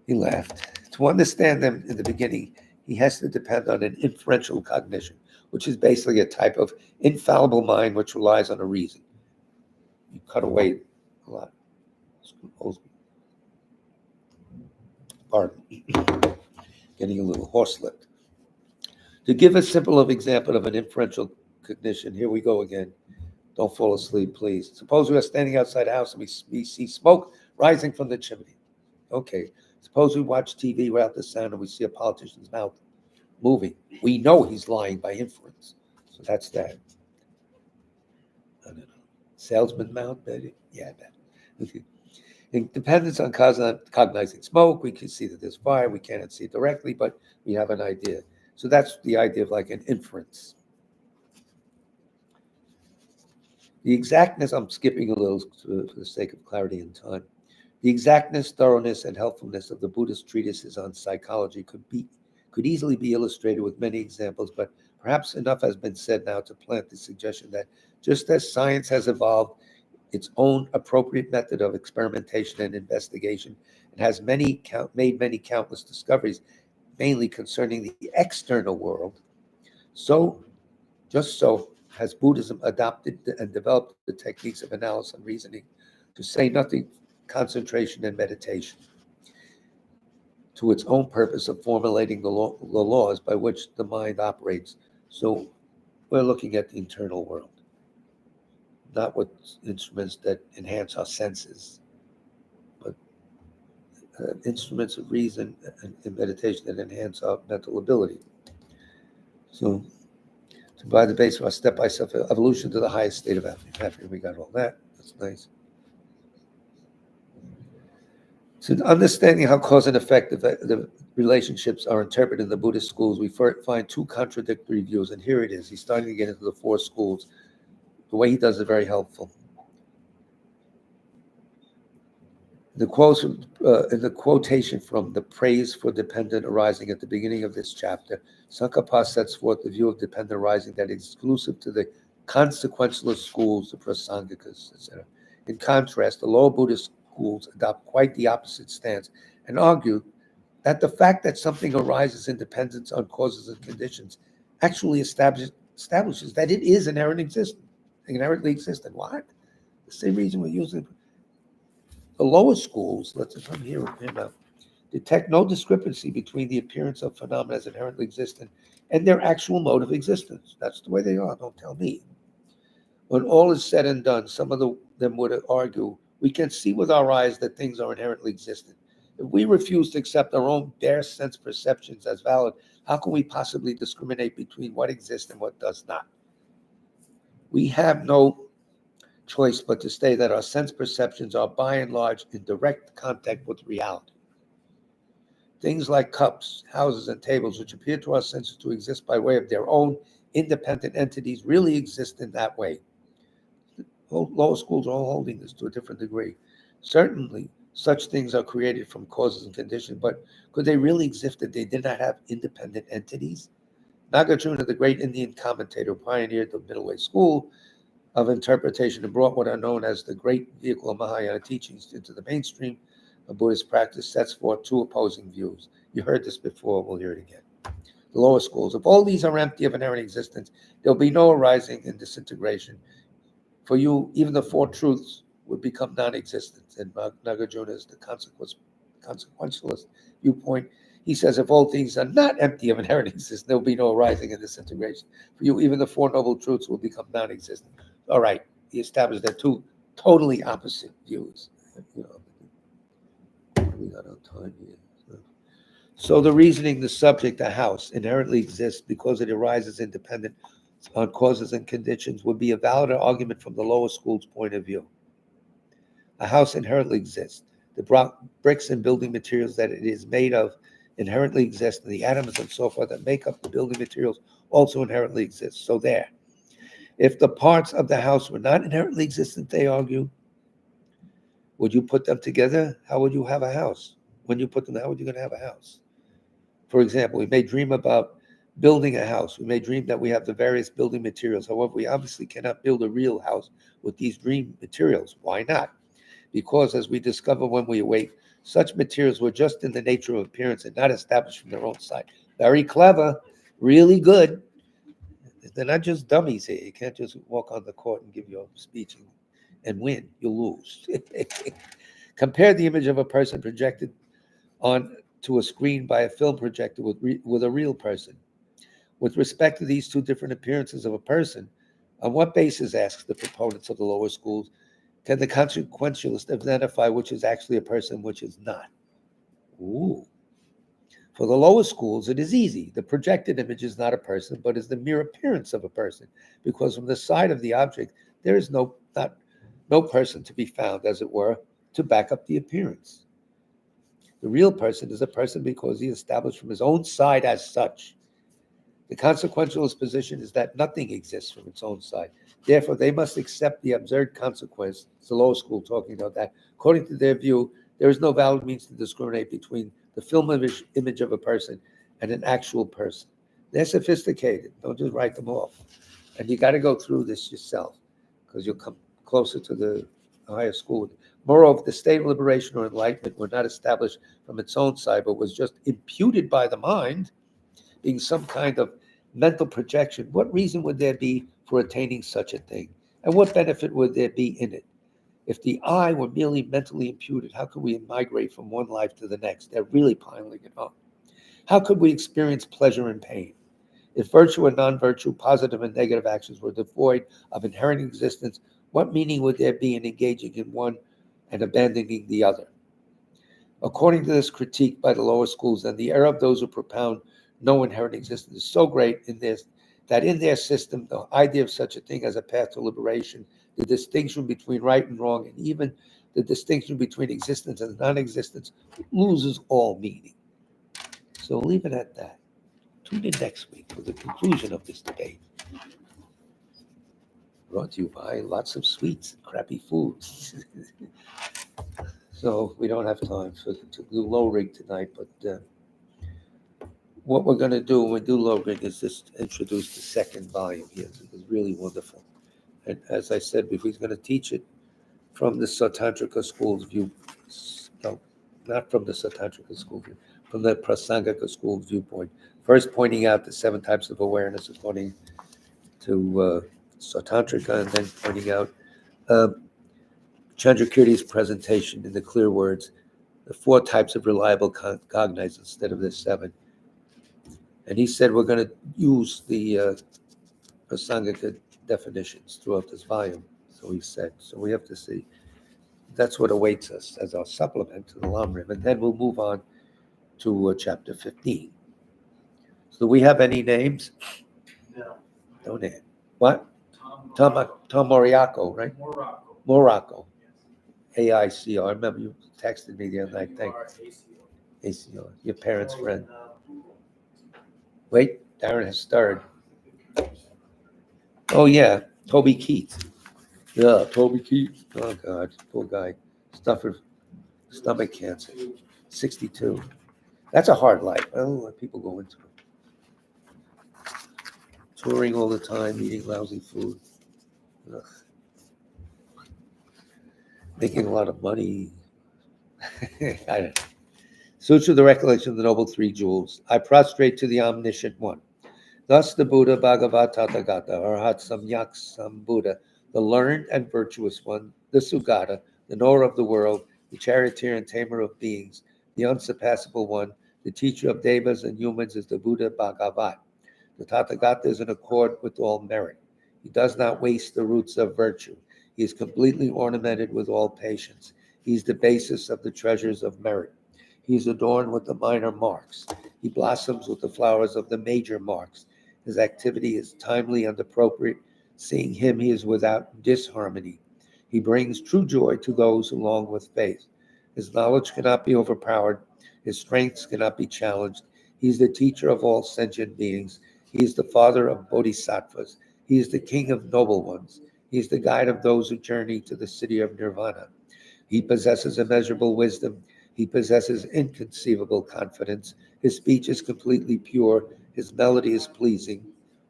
he laughed. To understand them in the beginning, he has to depend on an inferential cognition, which is basically a type of infallible mind which relies on a reason. You cut away a lot. Pardon. Getting a little horse-lipped. To give a simple example of an inferential cognition, here we go again. Don't fall asleep, please. Suppose we are standing outside a house and we see smoke rising from the chimney. Okay, Suppose we watch TV without the sound and we see a politician's mouth moving. We know he's lying by inference. So that's that. I don't know. Salesman mouth, maybe? Yeah, I bet. Okay. In dependence on cognizing smoke, we can see that there's fire. We cannot see it directly, but we have an idea. So that's the idea of like an inference. The exactness, I'm skipping a little for the sake of clarity and time. The exactness, thoroughness, and helpfulness of the Buddhist treatises on psychology could easily be illustrated with many examples, but perhaps enough has been said now to plant the suggestion that just as science has evolved its own appropriate method of experimentation and investigation and has made many countless discoveries, mainly concerning the external world, just so has Buddhism adopted and developed the techniques of analysis and reasoning, to say nothing concentration and meditation, to its own purpose of formulating the laws by which the mind operates. So we're looking at the internal world, not with instruments that enhance our senses, but instruments of reason and meditation that enhance our mental ability. So to provide the base of our step-by-step evolution to the highest state of happiness. We got all that. That's nice. So understanding how cause and effect of the relationships are interpreted in the Buddhist schools, we find two contradictory views, and here it is. He's starting to get into the four schools. The way he does it, very helpful. The quotes in the quotation from the praise for dependent arising at the beginning of this chapter, Tsongkhapa sets forth the view of dependent arising that is exclusive to the consequentialist schools, the Prasangikas, etc. In contrast, the lower Buddhist schools adopt quite the opposite stance and argue that the fact that something arises in dependence on causes and conditions actually establishes that it is inherently existent. What? The same reason we're using the lower schools, let's come here now, detect no discrepancy between the appearance of phenomena as inherently existent and their actual mode of existence. That's the way they are, don't tell me. When all is said and done, some of them would argue, we can see with our eyes that things are inherently existent. If we refuse to accept our own bare sense perceptions as valid, how can we possibly discriminate between what exists and what does not? We have no choice but to say that our sense perceptions are by and large in direct contact with reality. Things like cups, houses, and tables, which appear to our senses to exist by way of their own independent entities, really exist in that way. Lower schools are all holding this to a different degree. Certainly, such things are created from causes and conditions, but could they really exist if they did not have independent entities? Nagarjuna, the great Indian commentator, pioneered the middle way school of interpretation and brought what are known as the great vehicle of Mahayana teachings into the mainstream of Buddhist practice, sets forth two opposing views. You heard this before, we'll hear it again. The lower schools, if all these are empty of inherent existence, there'll be no arising and disintegration. For you, even the four truths would become non-existent. And Nagarjuna is the consequentialist viewpoint. He says, if all things are not empty of inherent existence, there'll be no arising and disintegration. For you, even the four noble truths will become non-existent. All right, he established that two totally opposite views. You know, we got on time here. So the reasoning, the subject, the house, inherently exists because it arises independent on causes and conditions would be a valid argument from the lower school's point of view. A house inherently exists. The bricks and building materials that it is made of inherently exist, and the atoms and so forth that make up the building materials also inherently exist. So there. If the parts of the house were not inherently existent, they argue, would you put them together? How would you have a house? When you put them, how are you going to have a house? For example, we may dream about building a house. We may dream that we have the various building materials. However, we obviously cannot build a real house with these dream materials. Why not? Because as we discover when we awake, such materials were just in the nature of appearance and not established from their own side. Very clever, really good. They're not just dummies here. You can't just walk on the court and give your speech and win. You'll lose. Compare the image of a person projected onto a screen by a film projector with a real person. With respect to these two different appearances of a person, on what basis, asks the proponents of the lower schools, can the consequentialist identify which is actually a person, which is not? Ooh. For the lower schools, it is easy. The projected image is not a person, but is the mere appearance of a person, because from the side of the object, there is no person to be found, as it were, to back up the appearance. The real person is a person because he is established from his own side as such. The consequentialist position is that nothing exists from its own side. Therefore, they must accept the absurd consequence. It's the lower school talking about that. According to their view, there is no valid means to discriminate between the film image of a person and an actual person. They're sophisticated. Don't just write them off. And you got to go through this yourself, because you'll come closer to the higher school. Moreover, the state of liberation or enlightenment were not established from its own side, but was just imputed by the mind, being some kind of mental projection. What reason would there be for attaining such a thing? And what benefit would there be in it? If the I were merely mentally imputed, how could we migrate from one life to the next? They're really piling it up. How could we experience pleasure and pain? If virtue and non-virtue, positive and negative actions were devoid of inherent existence, what meaning would there be in engaging in one and abandoning the other? According to this critique by the lower schools, then the error of those who propound no inherent existence is so great that in their system, the idea of such a thing as a path to liberation, the distinction between right and wrong, and even the distinction between existence and non-existence loses all meaning. So leave it at that. Tune in next week for the conclusion of this debate. Brought to you by lots of sweets, crappy foods. So we don't have time to do low rig tonight, but what we're going to do when we do low rig is just introduce the second volume here. It's really wonderful. And as I said before, he's going to teach it from the Satantrika school's view. No, not from the Satantrika school view, from the Prasangika school viewpoint. First pointing out the 7 types of awareness according to Satantrika, and then pointing out Chandrakirti's presentation in the clear words, the 4 types of reliable cognizance instead of the 7. And he said we're going to use the Prasangika definitions throughout this volume. So he said. So we have to see. That's what awaits us as our supplement to the Lamrim. And then we'll move on to chapter 15. So do we have any names?
No.
No name. What? Tom Moriaco, right? Morocco. AICO. I remember you texted me the other night. Thank you. ACO. Your parents' friend. Wait, Darren has started. Oh, yeah. Toby Keith. Yeah, Toby Keith. Oh, God. Poor guy. Stomach cancer. 62. That's a hard life. I don't know what people go into it. Touring all the time, eating lousy food. Ugh. Making a lot of money. I don't know. Sutra, the recollection of the noble 3 jewels. I prostrate to the omniscient one. Thus the Buddha Bhagavad Tathagata, Arhat Samyak Sambuddha, the learned and virtuous one, the Sugata, the knower of the world, the charioteer and tamer of beings, the unsurpassable one, the teacher of devas and humans is the Buddha Bhagavat. The Tathagata is in accord with all merit. He does not waste the roots of virtue. He is completely ornamented with all patience. He is the basis of the treasures of merit. He is adorned with the minor marks. He blossoms with the flowers of the major marks. His activity is timely and appropriate. Seeing him, he is without disharmony. He brings true joy to those who long with faith. His knowledge cannot be overpowered. His strengths cannot be challenged. He is the teacher of all sentient beings. He is the father of bodhisattvas. He is the king of noble ones. He is the guide of those who journey to the city of nirvana. He possesses immeasurable wisdom. He possesses inconceivable confidence. His speech is completely pure. His melody is pleasing.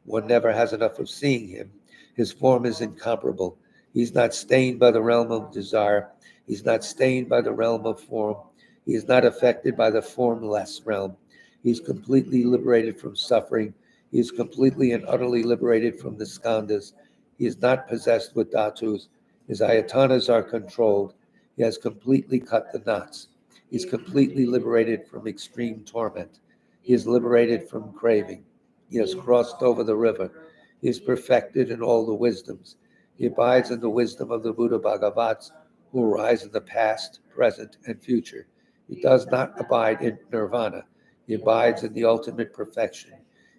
One never has enough of seeing him. His form is incomparable. He's not stained by the realm of desire. He's not stained by the realm of form. He is not affected by the formless realm. He is completely liberated from suffering. He is completely and utterly liberated from the skandhas. He is not possessed with dhatus. His ayatanas are controlled. He has completely cut the knots. He is completely liberated from extreme torment. He is liberated from craving. He has crossed over the river. He is perfected in all the wisdoms. He abides in the wisdom of the Buddha Bhagavats, who arise in the past, present, and future. He does not abide in nirvana. He abides in the ultimate perfection.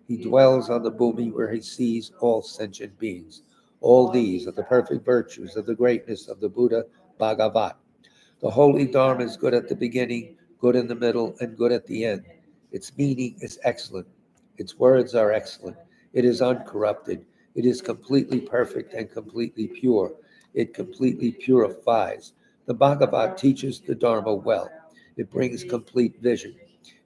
He dwells on the bhumi where he sees all sentient beings. All these are the perfect virtues of the greatness of the Buddha Bhagavat. The holy Dharma is good at the beginning, good in the middle, and good at the end. Its meaning is excellent. Its words are excellent. It is uncorrupted. It is completely perfect and completely pure. It completely purifies. The Bhagavat teaches the Dharma well. It brings complete vision.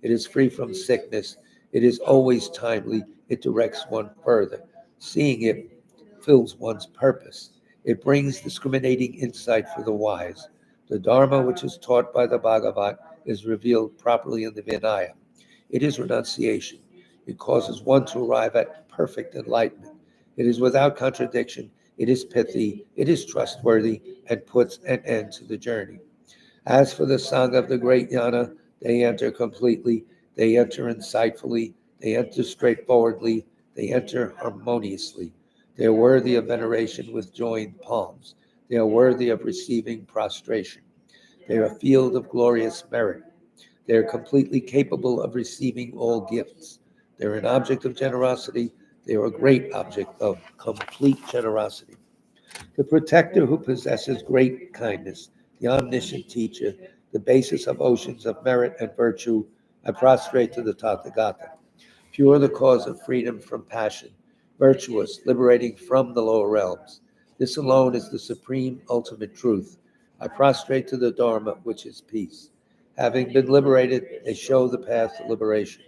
It is free from sickness. It is always timely. It directs one further. Seeing it fills one's purpose. It brings discriminating insight for the wise. The Dharma, which is taught by the Bhagavat, is revealed properly in the Vinaya. It is renunciation. It causes one to arrive at perfect enlightenment. It is without contradiction. It is pithy. It is trustworthy and puts an end to the journey. As for the Sangha of the great Yana, they enter completely. They enter insightfully. They enter straightforwardly. They enter harmoniously. They are worthy of veneration with joined palms. They are worthy of receiving prostration. They are a field of glorious merit. They are completely capable of receiving all gifts. They are an object of generosity. They are a great object of complete generosity. The protector who possesses great kindness, the omniscient teacher, the basis of oceans of merit and virtue, I prostrate to the Tathagata. Pure, the cause of freedom from passion, virtuous, liberating from the lower realms. This alone is the supreme ultimate truth. I prostrate to the Dharma, which is peace. Having been liberated, they show the path to liberation.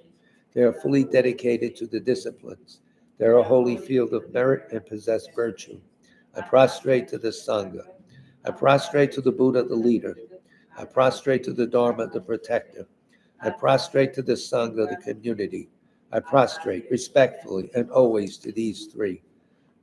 They are fully dedicated to the disciplines. They are a holy field of merit and possess virtue. I prostrate to the Sangha. I prostrate to the Buddha, the leader. I prostrate to the Dharma, the protector. I prostrate to the Sangha, the community. I prostrate respectfully and always to these three.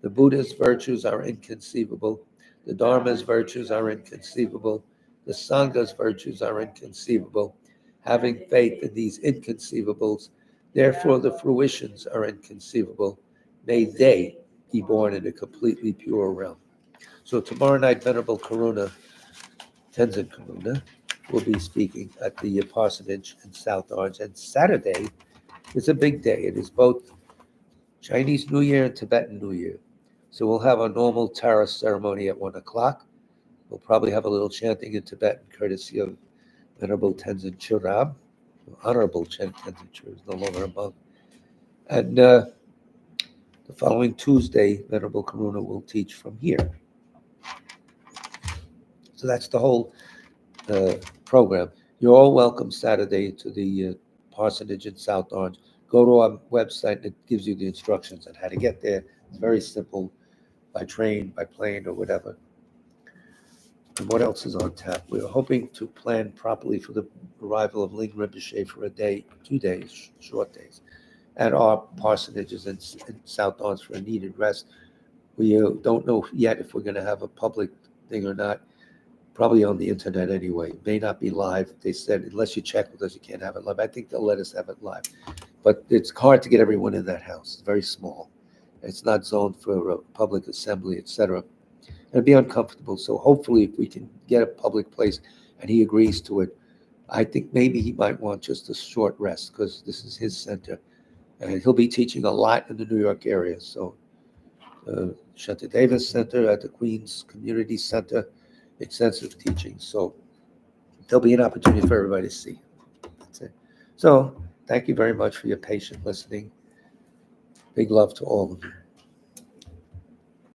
The Buddha's virtues are inconceivable. The Dharma's virtues are inconceivable. The Sangha's virtues are inconceivable. Having faith in these inconceivables, therefore the fruitions are inconceivable. May they be born in a completely pure realm. So tomorrow night, Venerable Karuna, Tenzin Karuna, will be speaking at the parsonage in South Orange. And Saturday is a big day. It is both Chinese New Year and Tibetan New Year. So we'll have a normal Tara ceremony at 1 o'clock. We'll probably have a little chanting in Tibetan, courtesy of Venerable Tenzin Churab. Honorable Chen Tenzin Churab is no longer a monk. And the following Tuesday, Venerable Karuna will teach from here. So that's the whole program. You're all welcome Saturday to the parsonage in South Orange. Go to our website, and it gives you the instructions on how to get there. It's very simple, by train, by plane, or whatever. And what else is on tap? We're hoping to plan properly for the arrival of Ling Rinpoche for a day, 2 days, short days, at our parsonages in South Orange for a needed rest. We don't know yet if we're going to have a public thing or not. Probably on the internet anyway. It may not be live. They said, unless you check with us, you can't have it live. I think they'll let us have it live. But it's hard to get everyone in that house. It's very small. It's not zoned for a public assembly, etc. It'd be uncomfortable. So hopefully if we can get a public place and he agrees to it, I think maybe he might want just a short rest because this is his center. And he'll be teaching a lot in the New York area. So Shanta Davis Center at the Queens Community Center, extensive teaching. So there'll be an opportunity for everybody to see. That's it. So thank you very much for your patient listening. Big love to all of you.